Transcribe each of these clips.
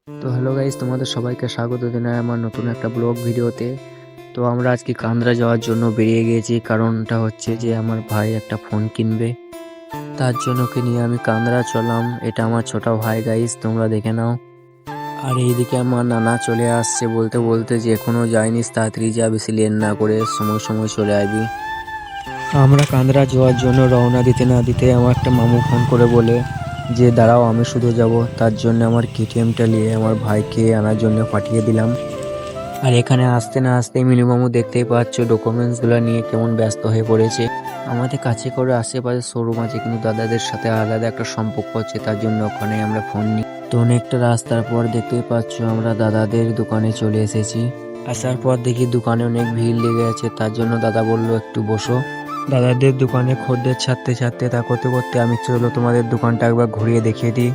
তো hello guys, তোমাদের সবাইকে স্বাগত জানাই আমার নতুন একটা ব্লগ ভিডিওতে। তো আমরা আজকে কান্দ্রা যাওয়ার জন্য বেরিয়ে গিয়েছি। কারণটা হচ্ছে যে আমার ভাই একটা ফোন কিনবে, তার জন্য ওকে নিয়ে আমি কান্দ্রা চললাম। এটা আমার ছোট ভাই গাইস, তোমরা দেখে নাও। আর এইদিকে আমার নানা চলে আসছে বলতে বলতে যে এখনো যায়নিস, তাড়াতাড়ি যা, বেশি লেট না করে সময় সময় চলে আসবি। আমরা কান্দ্রা যাওয়ার জন্য রওনা দিতে না দিতে আমার একটা মামু ফোন করে বলে যে দাঁড়াও, আমি শুধু যাব। তার জন্য আমার কেটিএমটা নিয়ে আমার ভাইকে আনার জন্য পাঠিয়ে দিলাম। আর এখানে আসতে না আসতে মিনিমামু দেখতেই পাচ্ছ ডকুমেন্টসগুলো নিয়ে কেমন ব্যস্ত হয়ে পড়েছে। আমাদের কাছে করে আশেপাশে শোরুম আছে, কিন্তু দাদাদের সাথে আলাদা একটা সম্পর্ক আছে, তার জন্য ওখানে আমরা ফোন নিই। তো অনেকটা রাস্তার পর দেখতেই পাচ্ছ আমরা দাদাদের দোকানে চলে এসেছি। আসার পর দেখি দোকানে অনেক ভিড় লেগে আছে, তার জন্য দাদা বললো একটু বসো। দাদাদের দোকানে খদ্দের ছাড়তে ছাড়তে তা করতে করতে আমি চলো তোমাদের দোকানটা একবার ঘুরিয়ে দেখিয়ে দিই।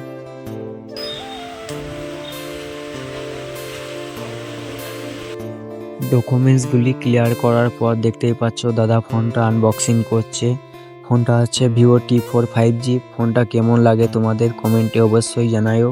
ডকুমেন্টসগুলি ক্লিয়ার করার পর দেখতেই পাচ্ছ দাদা ফোনটা আনবক্সিং করছে। ফোনটা হচ্ছে ভিভো T4 5G। ফোনটা কেমন লাগে তোমাদের কমেন্টে অবশ্যই জানাও।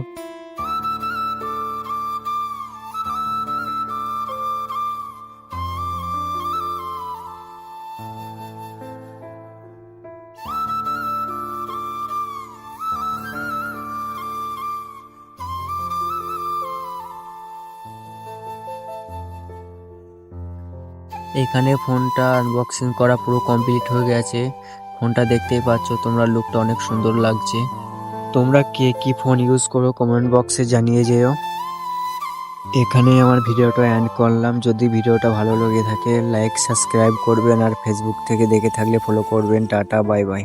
এখানে ফোনটা আনবক্সিং করা পুরো কমপ্লিট হয়ে গেছে। ফোনটা দেখতেই পাচ্ছ তোমরা, লুকটা অনেক সুন্দর লাগছে। তোমরা কে কি ফোন ইউজ করো কমেন্ট বক্সে জানিয়ে যেও। এখানে আমার ভিডিওটা এন্ড করলাম। যদি ভিডিওটা ভালো লেগে থাকে লাইক সাবস্ক্রাইব করবেন, আর ফেসবুক থেকে দেখে থাকলে ফলো করবেন। Tata, bye bye.